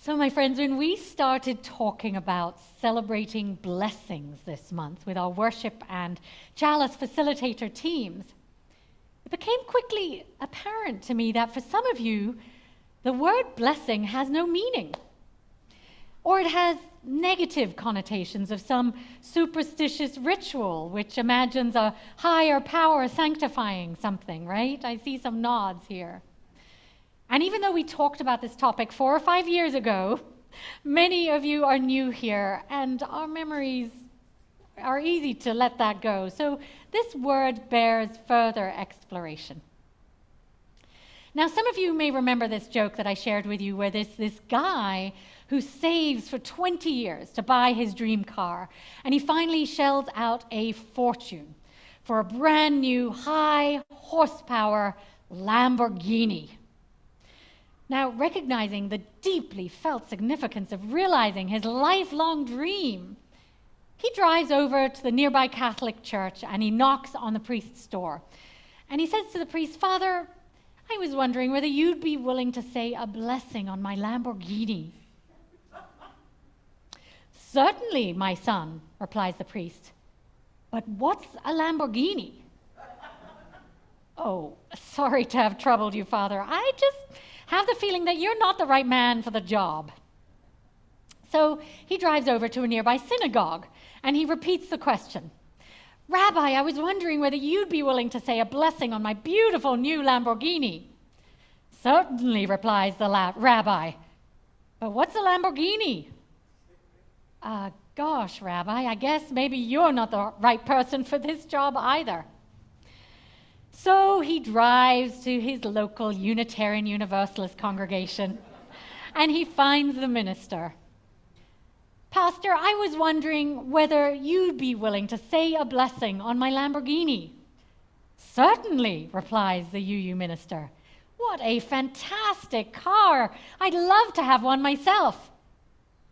So, my friends, when we started talking about celebrating blessings this month with our worship and chalice facilitator teams, it became quickly apparent to me that for some of you, the word blessing has no meaning, or it has negative connotations of some superstitious ritual which imagines a higher power sanctifying something, right? I see some nods here. And even though we talked about this topic 4 or 5 years ago, many of you are new here, and our memories are easy to let that go. So this word bears further exploration. Now, some of you may remember this joke that I shared with you where this guy who saves for 20 years to buy his dream car, and he finally shells out a fortune for a brand new high horsepower Lamborghini. Now, recognizing the deeply felt significance of realizing his lifelong dream, he drives over to the nearby Catholic church and he knocks on the priest's door. And he says to the priest, "Father, I was wondering whether you'd be willing to say a blessing on my Lamborghini." "Certainly, my son," replies the priest. "But what's a Lamborghini?" "Oh, sorry to have troubled you, Father. I just have the feeling that you're not the right man for the job." So he drives over to a nearby synagogue and he repeats the question. "Rabbi, I was wondering whether you'd be willing to say a blessing on my beautiful new Lamborghini." "Certainly," replies the rabbi. "But what's a Lamborghini?" Gosh, Rabbi, I guess maybe you're not the right person for this job either." So he drives to his local Unitarian Universalist congregation and he finds the minister. "Pastor, I was wondering whether you'd be willing to say a blessing on my Lamborghini." "Certainly," replies the UU minister. "What a fantastic car. I'd love to have one myself.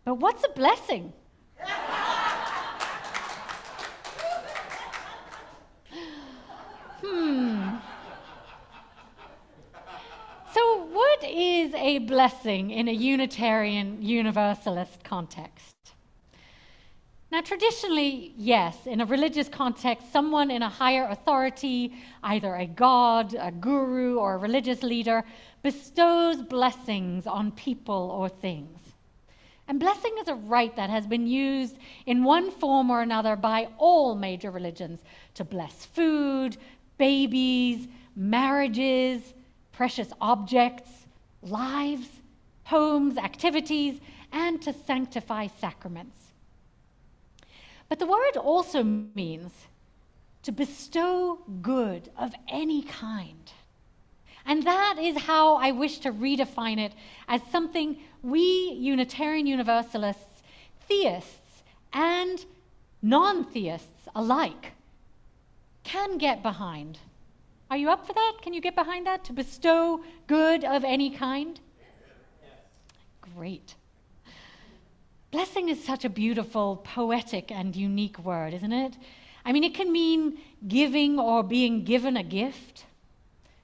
But what's a blessing?" So what is a blessing in a Unitarian Universalist context? Now, traditionally, yes, in a religious context, someone in a higher authority, either a god, a guru, or a religious leader, bestows blessings on people or things. And blessing is a rite that has been used in one form or another by all major religions to bless food, babies, marriages, precious objects, lives, homes, activities, and to sanctify sacraments. But the word also means to bestow good of any kind. And that is how I wish to redefine it as something we Unitarian Universalists, theists, and non-theists alike can get behind. Are you up for that? Can you get behind that? To bestow good of any kind? Yes. Great. Blessing is such a beautiful, poetic, and unique word, isn't it? I mean, it can mean giving or being given a gift,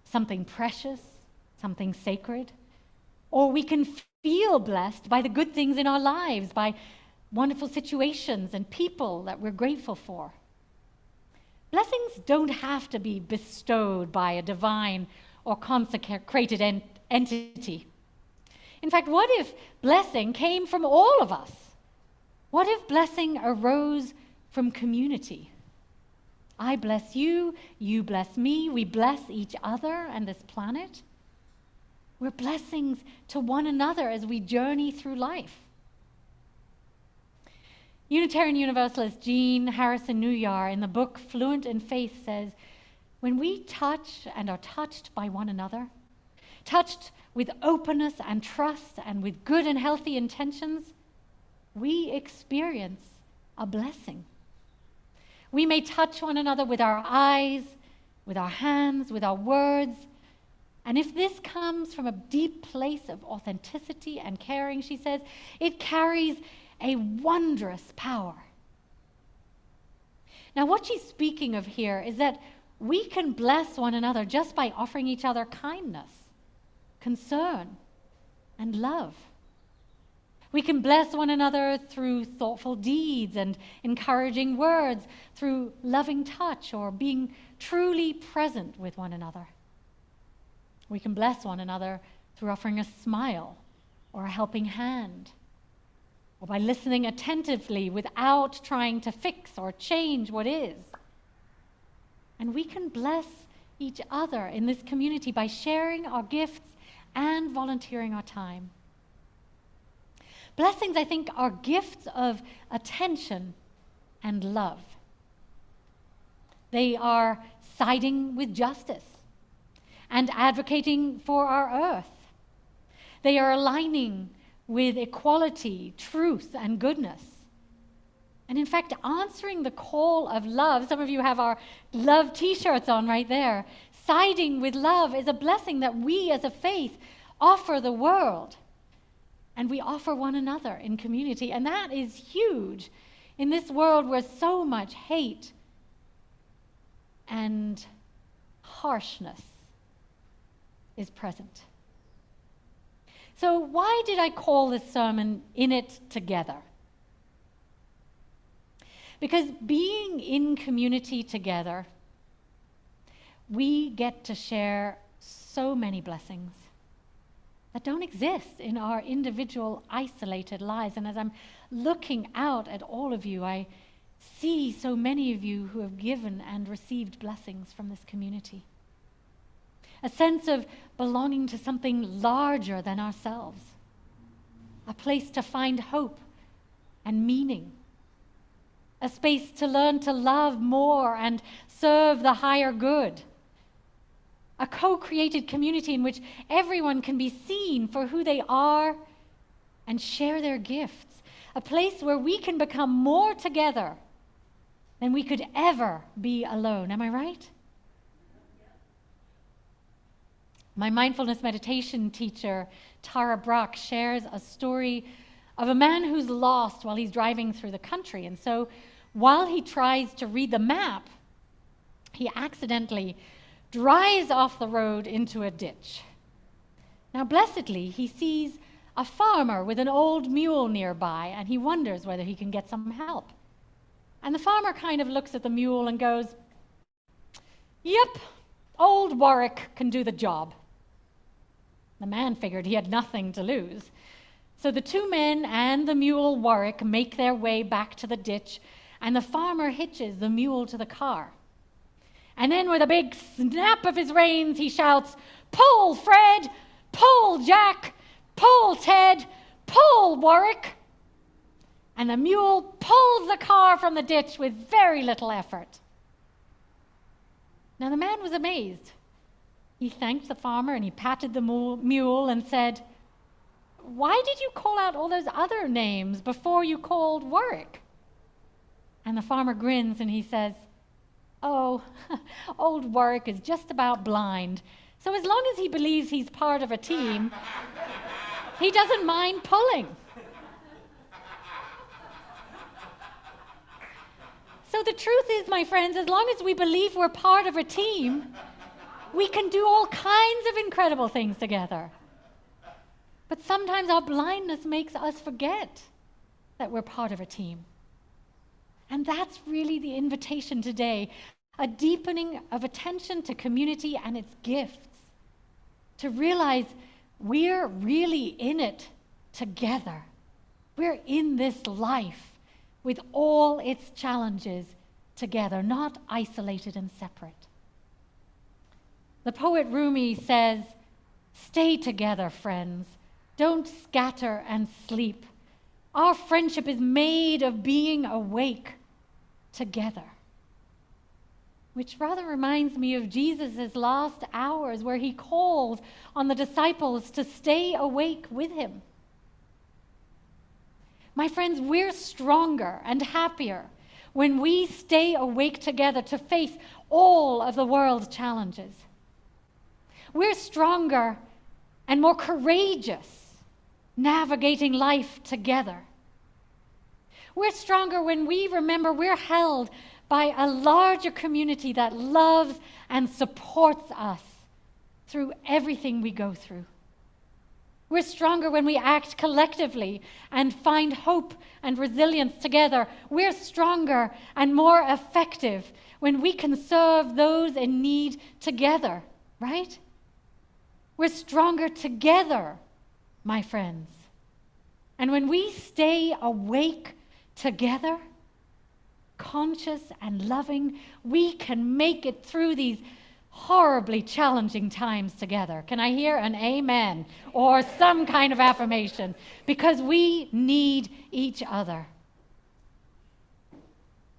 something precious, something sacred. Or we can feel blessed by the good things in our lives, by wonderful situations and people that we're grateful for. Blessings don't have to be bestowed by a divine or consecrated entity. In fact, what if blessing came from all of us? What if blessing arose from community? I bless you, you bless me, we bless each other and this planet. We're blessings to one another as we journey through life. Unitarian Universalist Jean Harrison Newyar in the book Fluent in Faith says, "When we touch and are touched by one another, touched with openness and trust and with good and healthy intentions, we experience a blessing. We may touch one another with our eyes, with our hands, with our words, and if this comes from a deep place of authenticity and caring," she says, "it carries a wondrous power." Now, what she's speaking of here is that we can bless one another just by offering each other kindness, concern, and love. We can bless one another through thoughtful deeds and encouraging words, through loving touch or being truly present with one another. We can bless one another through offering a smile or a helping hand, or by listening attentively without trying to fix or change what is. And we can bless each other in this community by sharing our gifts and volunteering our time. Blessings, I think, are gifts of attention and love. They are siding with justice and advocating for our earth. They are aligning with equality, truth, and goodness. And in fact, answering the call of love, some of you have our love t-shirts on right there. Siding with love is a blessing that we as a faith offer the world. And we offer one another in community. And that is huge in this world where so much hate and harshness is present. So why did I call this sermon In It Together? Because being in community together, we get to share so many blessings that don't exist in our individual, isolated lives. And as I'm looking out at all of you, I see so many of you who have given and received blessings from this community. A sense of belonging to something larger than ourselves. A place to find hope and meaning. A space to learn to love more and serve the higher good. A co-created community in which everyone can be seen for who they are and share their gifts. A place where we can become more together than we could ever be alone. Am I right? My mindfulness meditation teacher, Tara Brock, shares a story of a man who's lost while he's driving through the country. And so while he tries to read the map, he accidentally drives off the road into a ditch. Now, blessedly, he sees a farmer with an old mule nearby, and he wonders whether he can get some help. And the farmer kind of looks at the mule and goes, "Yep, old Warwick can do the job." The man figured he had nothing to lose. So the two men and the mule Warwick make their way back to the ditch, and the farmer hitches the mule to the car. And then with a big snap of his reins, he shouts, "Pull, Fred! Pull, Jack! Pull, Ted! Pull, Warwick!" And the mule pulls the car from the ditch with very little effort. Now the man was amazed. He thanked the farmer and he patted the mule and said, "Why did you call out all those other names before you called Warwick?" And the farmer grins and he says, "Oh, old Warwick is just about blind. So as long as he believes he's part of a team, he doesn't mind pulling." So the truth is, my friends, as long as we believe we're part of a team, we can do all kinds of incredible things together. But sometimes our blindness makes us forget that we're part of a team. And that's really the invitation today, a deepening of attention to community and its gifts, to realize we're really in it together. We're in this life with all its challenges together, not isolated and separate. The poet Rumi says, "Stay together, friends. Don't scatter and sleep. Our friendship is made of being awake together." Which rather reminds me of Jesus' last hours where he calls on the disciples to stay awake with him. My friends, we're stronger and happier when we stay awake together to face all of the world's challenges. We're stronger and more courageous navigating life together. We're stronger when we remember we're held by a larger community that loves and supports us through everything we go through. We're stronger when we act collectively and find hope and resilience together. We're stronger and more effective when we can serve those in need together, right? We're stronger together, my friends. And when we stay awake together, conscious and loving, we can make it through these horribly challenging times together. Can I hear an amen or some kind of affirmation? Because we need each other.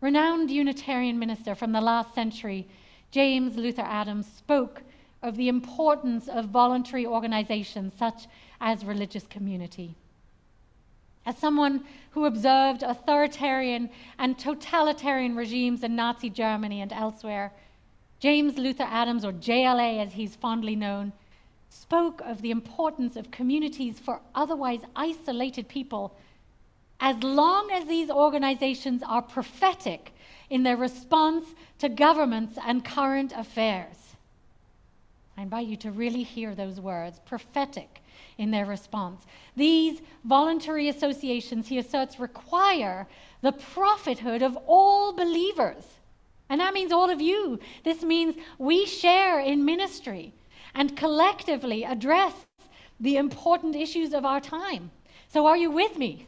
Renowned Unitarian minister from the last century, James Luther Adams, spoke of the importance of voluntary organizations such as religious community. As someone who observed authoritarian and totalitarian regimes in Nazi Germany and elsewhere, James Luther Adams, or JLA as he's fondly known, spoke of the importance of communities for otherwise isolated people as long as these organizations are prophetic in their response to governments and current affairs. I invite you to really hear those words, prophetic in their response. These voluntary associations, he asserts, require the prophethood of all believers. And that means all of you. This means we share in ministry and collectively address the important issues of our time. So are you with me?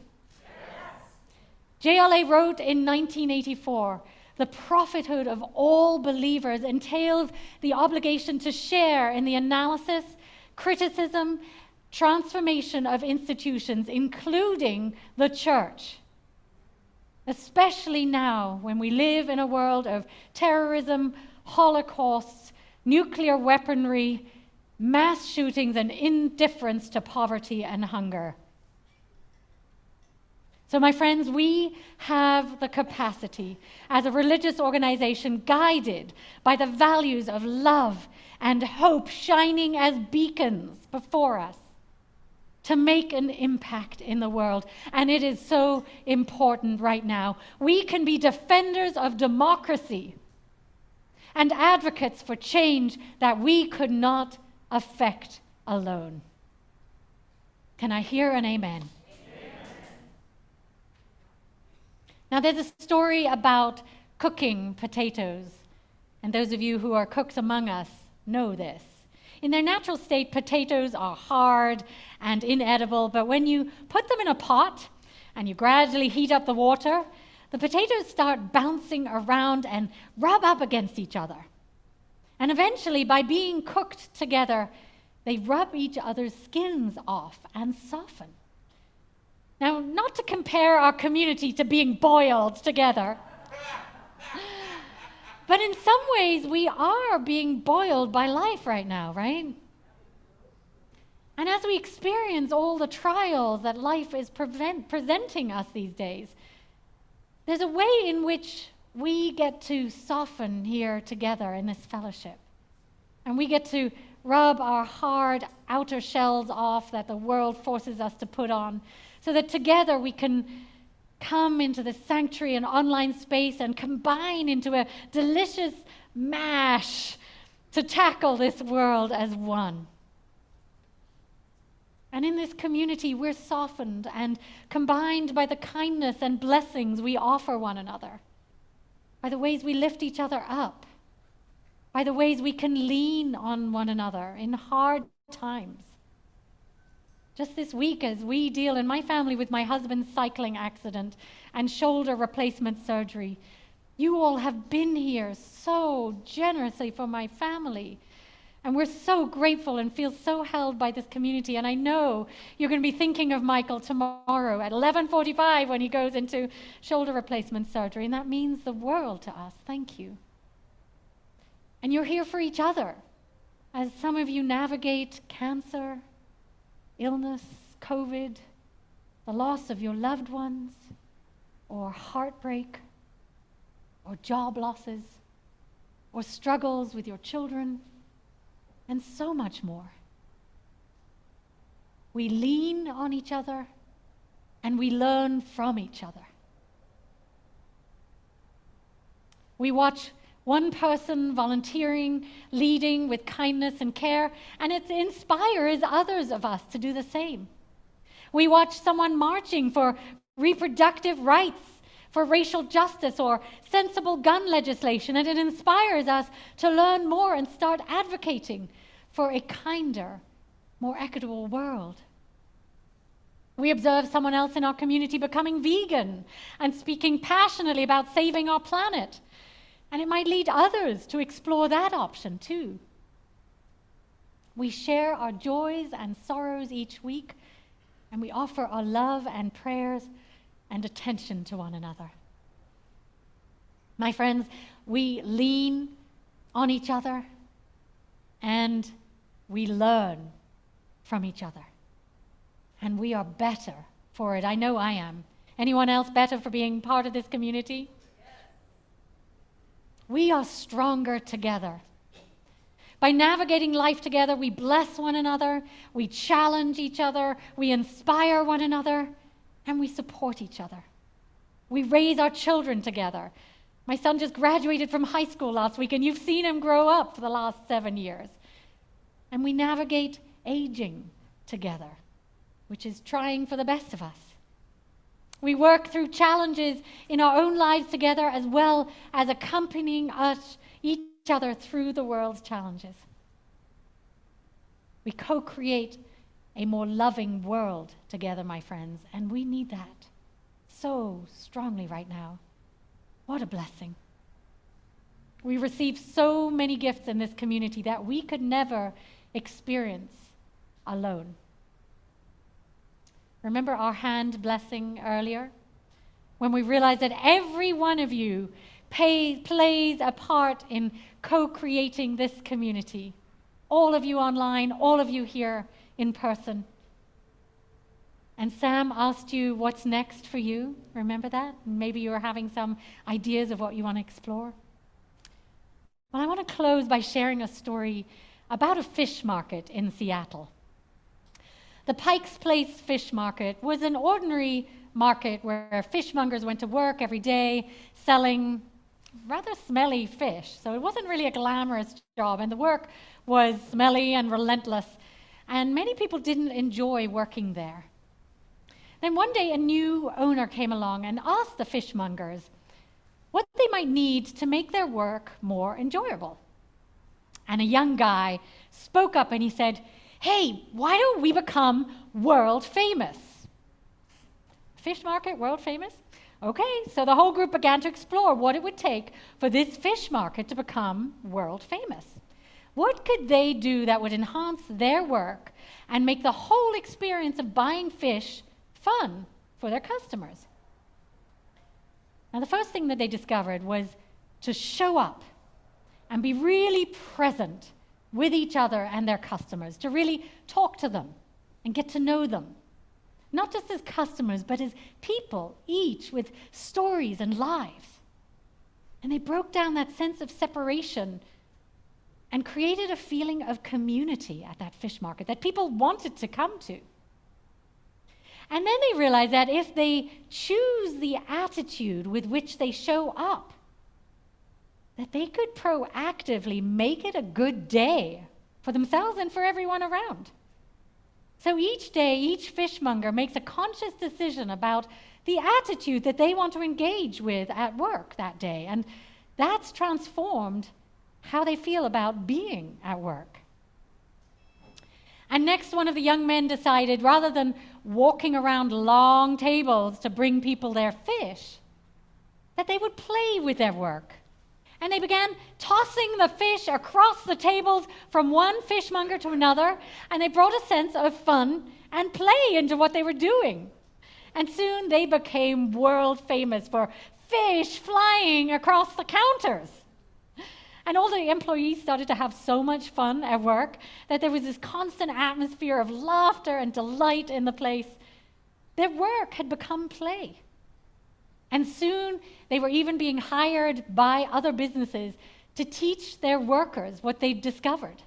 Yes. JLA wrote in 1984, the prophethood of all believers entails the obligation to share in the analysis, criticism, transformation of institutions, including the church. Especially now when we live in a world of terrorism, holocausts, nuclear weaponry, mass shootings, and indifference to poverty and hunger. So, my friends, we have the capacity as a religious organization guided by the values of love and hope shining as beacons before us to make an impact in the world. And it is so important right now. We can be defenders of democracy and advocates for change that we could not affect alone. Can I hear an amen? Now, there's a story about cooking potatoes, and those of you who are cooks among us know this. In their natural state, potatoes are hard and inedible, but when you put them in a pot and you gradually heat up the water, the potatoes start bouncing around and rub up against each other. And eventually, by being cooked together, they rub each other's skins off and soften. Now, not to compare our community to being boiled together, but in some ways we are being boiled by life right now, right? And as we experience all the trials that life is presenting us these days, there's a way in which we get to soften here together in this fellowship. And we get to rub our hard outer shells off that the world forces us to put on, so that together we can come into the sanctuary and online space and combine into a delicious mash to tackle this world as one. And in this community, we're softened and combined by the kindness and blessings we offer one another, by the ways we lift each other up, by the ways we can lean on one another in hard times. Just this week, as we deal in my family with my husband's cycling accident and shoulder replacement surgery, you all have been here so generously for my family. And we're so grateful and feel so held by this community. And I know you're going to be thinking of Michael tomorrow at 11:45 when he goes into shoulder replacement surgery. And that means the world to us. Thank you. And you're here for each other as some of you navigate cancer, illness, COVID, the loss of your loved ones, or heartbreak, or job losses, or struggles with your children, and so much more. We lean on each other, and we learn from each other. We watch One person volunteering, leading with kindness and care, and it inspires others of us to do the same. We watch someone marching for reproductive rights, for racial justice, or sensible gun legislation, and it inspires us to learn more and start advocating for a kinder, more equitable world. We observe someone else in our community becoming vegan and speaking passionately about saving our planet, and it might lead others to explore that option too. We share our joys and sorrows each week, and we offer our love and prayers and attention to one another. My friends, we lean on each other and we learn from each other. And we are better for it. I know I am. Anyone else better for being part of this community? Yes. We are stronger together. By navigating life together, we bless one another, we challenge each other, we inspire one another, and we support each other. We raise our children together. My son just graduated from high school last week, and you've seen him grow up for the last 7 years. And we navigate aging together, which is trying for the best of us. We work through challenges in our own lives together, as well as accompanying us, each other through the world's challenges. We co-create a more loving world together, my friends, and we need that so strongly right now. What a blessing. We receive so many gifts in this community that we could never experience alone. Remember our hand blessing earlier? When we realized that every one of you plays a part in co-creating this community. All of you online, all of you here in person. And Sam asked you what's next for you. Remember that? Maybe you were having some ideas of what you want to explore. Well, I want to close by sharing a story about a fish market in Seattle. The Pikes Place fish market was an ordinary market where fishmongers went to work every day selling rather smelly fish. So it wasn't really a glamorous job, and the work was smelly and relentless, and many people didn't enjoy working there. Then one day a new owner came along and asked the fishmongers what they might need to make their work more enjoyable. And a young guy spoke up and he said, "Hey, why don't we become world famous?" Fish market, world famous? Okay, so the whole group began to explore what it would take for this fish market to become world famous. What could they do that would enhance their work and make the whole experience of buying fish fun for their customers? Now, the first thing that they discovered was to show up and be really present with each other and their customers, to really talk to them and get to know them. Not just as customers, but as people, each with stories and lives. And they broke down that sense of separation and created a feeling of community at that fish market that people wanted to come to. And then they realized that if they choose the attitude with which they show up, that they could proactively make it a good day for themselves and for everyone around. So each day, each fishmonger makes a conscious decision about the attitude that they want to engage with at work that day. And that's transformed how they feel about being at work. And next, one of the young men decided, rather than walking around long tables to bring people their fish, that they would play with their work. And they began tossing the fish across the tables from one fishmonger to another, and they brought a sense of fun and play into what they were doing. And soon they became world famous for fish flying across the counters. And all the employees started to have so much fun at work that there was this constant atmosphere of laughter and delight in the place. Their work had become play. And soon they were even being hired by other businesses to teach their workers what they'd discovered.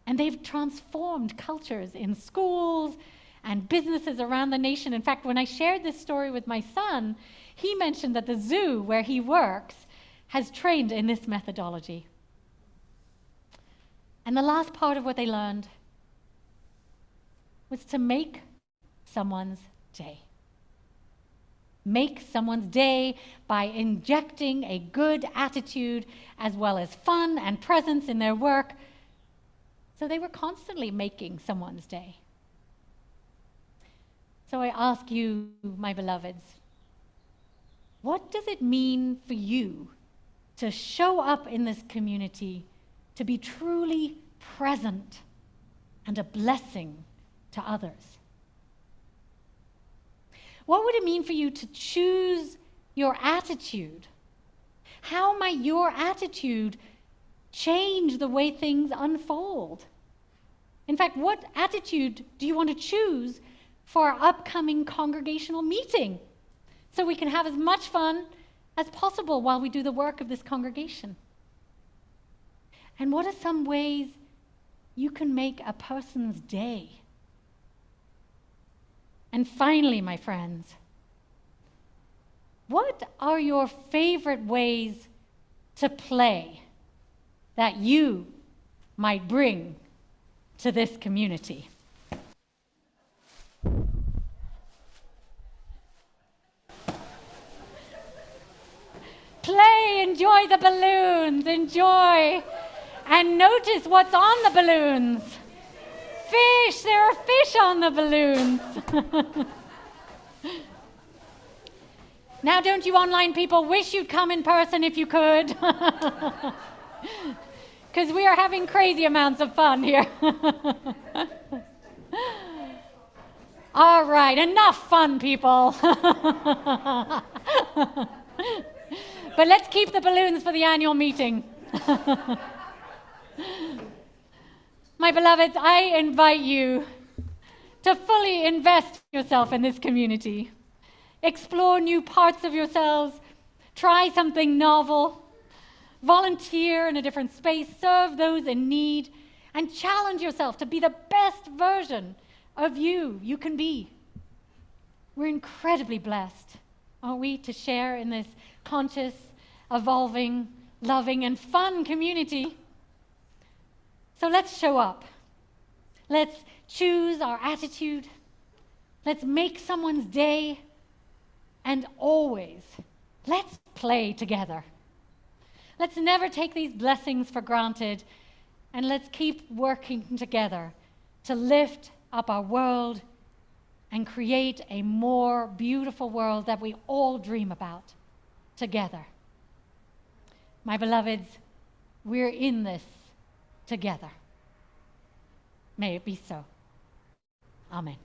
And they've transformed cultures in schools and businesses around the nation. In fact, when I shared this story with my son, he mentioned that the zoo where he works has trained in this methodology. And the last part of what they learned was to make someone's day. Make someone's day by injecting a good attitude as well as fun and presence in their work. So they were constantly making someone's day. So I ask you, my beloveds, what does it mean for you to show up in this community, to be truly present and a blessing to others? What would it mean for you to choose your attitude? How might your attitude change the way things unfold? In fact, what attitude do you want to choose for our upcoming congregational meeting so we can have as much fun as possible while we do the work of this congregation? And what are some ways you can make a person's day? And finally, my friends, what are your favorite ways to play that you might bring to this community? Play, enjoy the balloons, enjoy, and notice what's on the balloons. Fish, there are fish on the balloons. Now, don't you online people wish you'd come in person if you could? Because we are having crazy amounts of fun here. All right, enough fun, people. But let's keep the balloons for the annual meeting. My beloveds, I invite you to fully invest yourself in this community. Explore new parts of yourselves. Try something novel. Volunteer in a different space. Serve those in need. And challenge yourself to be the best version of you can be. We're incredibly blessed, aren't we, to share in this conscious, evolving, loving, and fun community. So let's show up. Let's choose our attitude. Let's make someone's day. And always, let's play together. Let's never take these blessings for granted. And let's keep working together to lift up our world and create a more beautiful world that we all dream about together. My beloveds, we're in this together. May it be so. Amen.